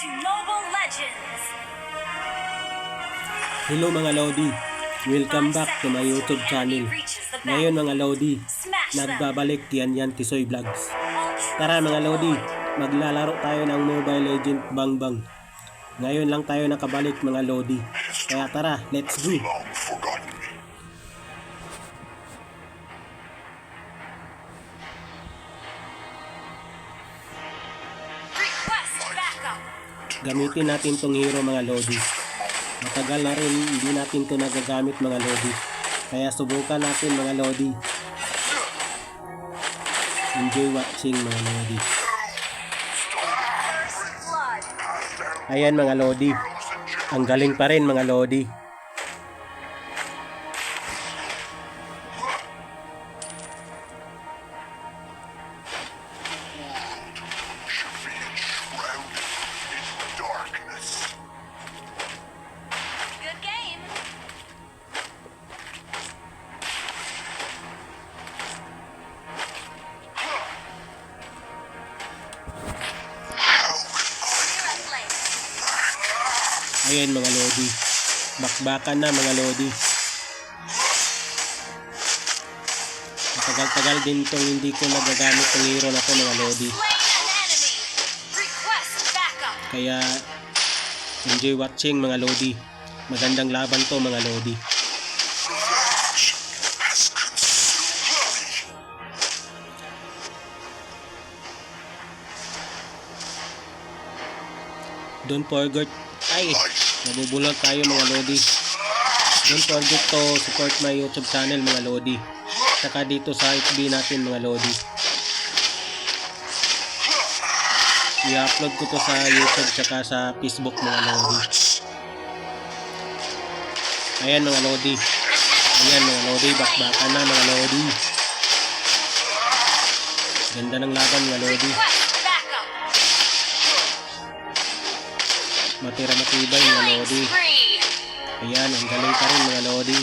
to Mobile Legends! Hello mga Lodi, welcome back to my YouTube channel. Ngayon mga Lodi, nagbabalik Yan Tisoy Vlogs. Tara mga Lodi, maglalaro tayo ng Mobile Legends Bang Bang. Ngayon lang tayo nakabalik mga Lodi. Kaya tara, let's go! Gamitin natin tong hero mga Lodi. Matagal na rin hindi natin to nagagamit mga Lodi. Kaya subukan natin mga Lodi. Enjoy watching mga Lodi. Ayan mga Lodi. Ang galing pa rin mga Lodi. Ayan mga Lodi. Bakbakan na mga Lodi. Matagal-tagal din itong hindi ko nagagamit ng hero na to mga Lodi. Kaya enjoy watching mga Lodi. Magandang laban to mga Lodi. Don't forget, nabubulol tayo mga Lodi. Don't forget to support my YouTube channel mga Lodi. Saka dito sa FB natin mga Lodi. I-upload ko to sa YouTube saka sa Facebook mga Lodi. Ayan mga Lodi. Ayan mga Lodi, bakbakan na mga Lodi. Ganda ng laban mga Lodi. Matira matibay mga Lodi. Ayan, ang galing pa rin mga Lodi.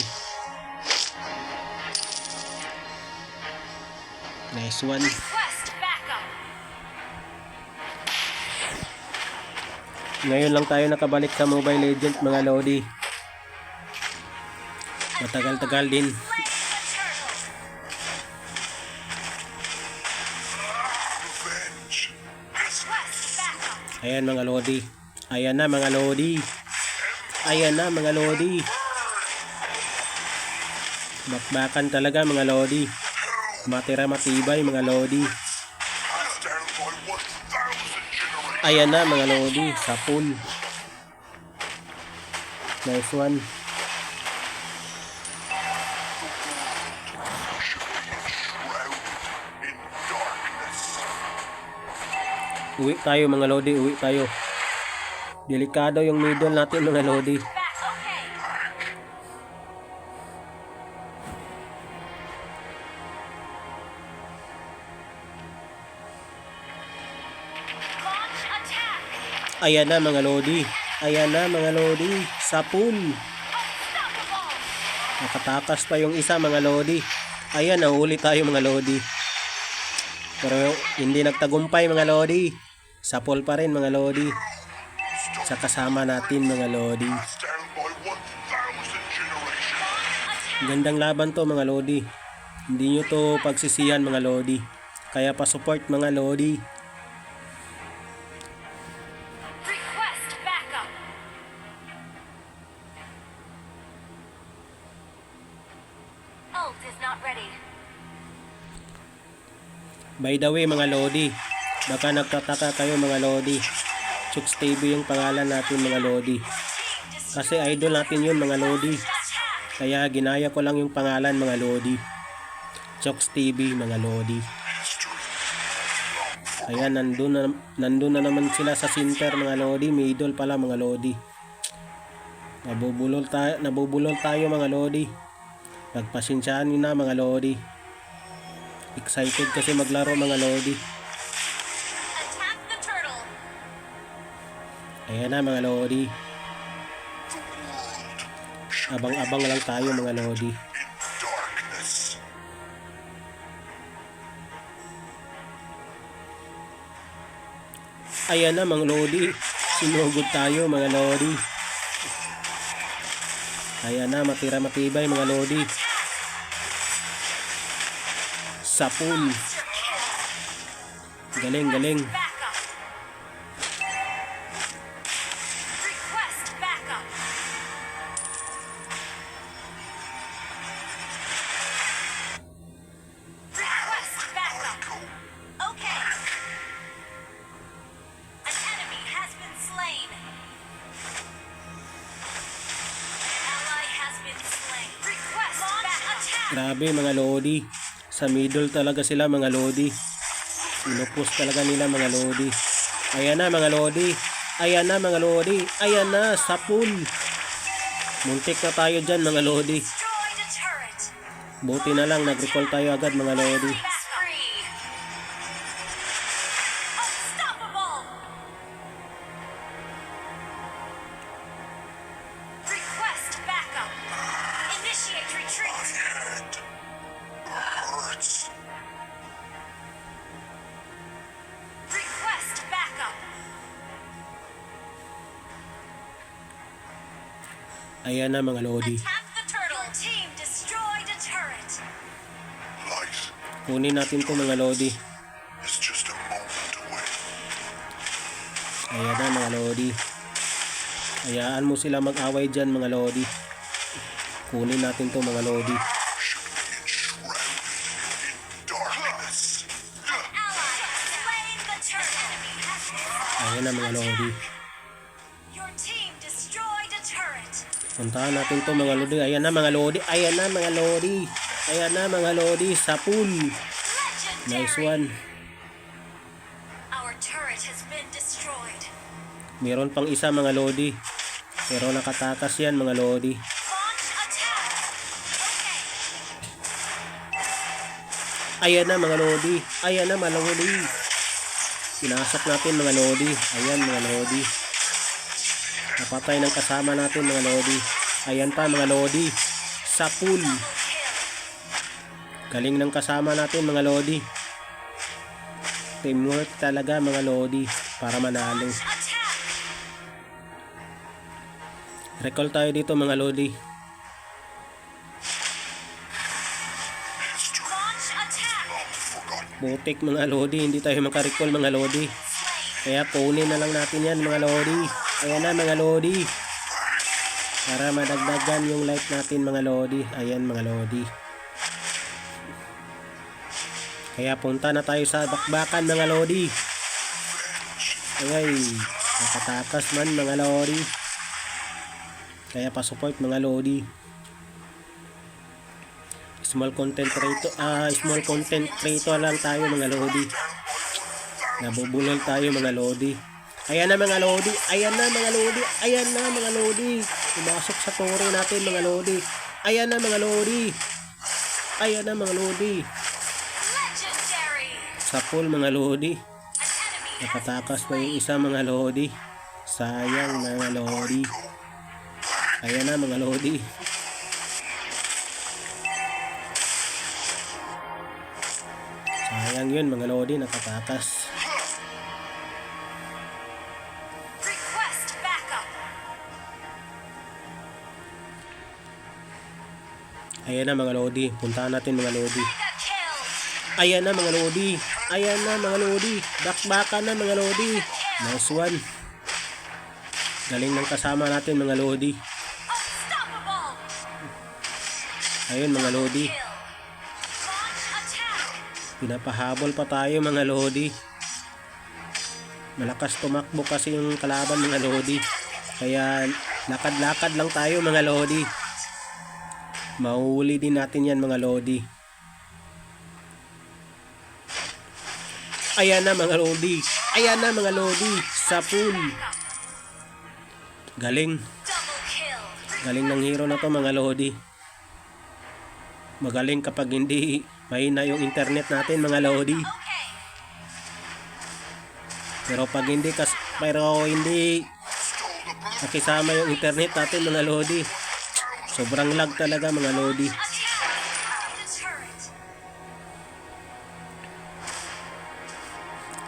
Nice one. Ngayon lang tayo nakabalik sa Mobile Legends mga Lodi. Matagal-tagal din. Ayan mga Lodi. Ayan na mga Lodi. Ayan na mga Lodi. Bakbakan talaga mga Lodi. Matira matibay mga Lodi. Ayan na mga Lodi. Sa pool. Nice one. Uwi tayo mga Lodi. Uwi tayo. Delikado yung middle natin mga Lodi. Ayan na mga Lodi. Ayan na mga Lodi. Sa pool. Nakatakas pa yung isa mga Lodi. Ayan, nahuli tayo mga Lodi. Pero hindi nagtagumpay mga Lodi. Sa pool pa rin mga Lodi. Sa kasama natin mga Lodi. Gandang laban to mga Lodi. Hindi nyo to pagsisihan mga Lodi. Kaya pa-support mga Lodi. By the way mga Lodi, baka nagtataka kayo mga Lodi. Chooks TV yung pangalan natin mga Lodi. Kasi idol natin yun mga Lodi. Kaya ginaya ko lang yung pangalan mga Lodi. Chooks TV mga Lodi. Kaya nandun na naman sila sa center mga Lodi. Middle pala mga Lodi. Nabubulol tayo mga Lodi. Pagpasensyaan nyo na mga Lodi. Excited kasi maglaro mga Lodi. Ayan na mga Lodi. Abang-abang lang tayo mga Lodi. Ayan na mga Lodi. Sinugod tayo mga lodi. Ayan na, matira matibay mga lodi. Sapul. Galing, galing. Backup. Request backup. Request backup. Okay. An enemy has been slain. An ally has been slain. Request backup. Grabe mga lodi. Sa middle talaga sila mga lodi. Inupos talaga nila mga lodi. Ayan na mga lodi. Ayan na mga lodi. Ayan na, sapul. Muntik na tayo dyan mga lodi. Destroy the turret. Buti na lang nag-recall tayo agad mga lodi. Spree. Unstoppable. Request backup. Initiate retreat. Request backup. Ayan na mga lodi. Attack the turtle. Your team destroyed a turret. Light Kunin natin to mga lodi. is just a moment away. Ayan na mga lodi. Hayaan mo sila mag-away dyan mga lodi. Kunin natin to mga lodi. Enshrouded in darkness. Ally slain the turret. Enemy has been Ayan na mga lodi. Your team destroyed a turret. Puntahan natin to mga lodi. Ayan na mga lodi. Ayan na mga lodi. Ayan na mga lodi. Sapul. Legendary. Nice one. Our turret has been destroyed. Meron pang isa mga lodi. Pero nakatakas yan mga lodi. Launch attack. Okay. Ayan na mga lodi. Ayan na mga lodi. Pinasok natin mga lodi. Ayan mga lodi. Napatay ng kasama natin mga lodi. Ayan pa mga lodi. Sapul. Double kill. Galing ng kasama natin mga lodi. Teamwork talaga mga lodi. Para manalo. Attack. Recall tayo dito mga lodi. History Launch attack. not forgotten. Butik mga lodi. Hindi tayo makarecall mga lodi. Slain. Kaya kunin na lang natin yan mga lodi. Ayan na mga lodi. Para madagdagan yung life natin mga lodi. Ayan mga lodi. Kaya punta na tayo sa bakbakan mga lodi. Ay, nakatakas man mga lodi. Kaya pa-support mga lodi. Small content creator lang tayo mga lodi. Nabubulol tayo mga lodi. Ayan na mga lodi. Ayan na mga lodi. Ayan na mga lodi. Pumasok sa tore natin mga lodi. Ayan na mga lodi. Ayan na mga lodi. Legendary. Sa pool mga lodi. An enemy has Nakatakas pa yung isa mga lodi. Sayang mga lodi. Ayan na mga lodi. Sayang yun mga lodi. Nakatakas. request backup. Ayan na mga lodi. Puntahan natin mga lodi. Mega kill. Ayan na mga lodi. Ayan na mga lodi. Bakbakan na mga lodi. Nice one. Galing ng kasama natin mga lodi. Unstoppable. Ayun mga lodi. Kill. Launch attack. Pinapahabol pa tayo mga lodi. Malakas tumakbo kasi yung kalaban mga lodi. Kaya lakad-lakad lang tayo mga lodi. Mahuhuli din natin yan mga lodi. Ayan na mga lodi. Ayan na mga lodi. Sa pool. Galing. Double kill. Galing ng hero na to mga lodi. Magaling kapag hindi mahina yung internet natin mga lodi. Okay. Pero hindi nakisama yung internet natin mga lodi. Sobrang lag talaga mga lodi. Attack the turret.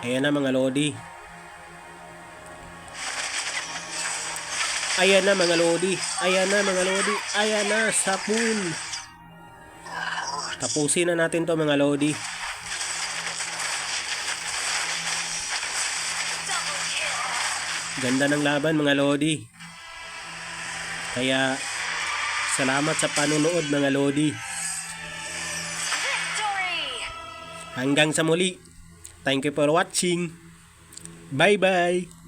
Ayan na mga lodi. Ayan na mga Lodi. Ayan na mga Lodi. Ayan na sa pool. Tapusin na natin to mga Lodi. Double kill. Ganda ng laban mga Lodi. Kaya salamat sa panunood mga Lodi. Victory! Hanggang sa muli. Thank you for watching. Bye bye.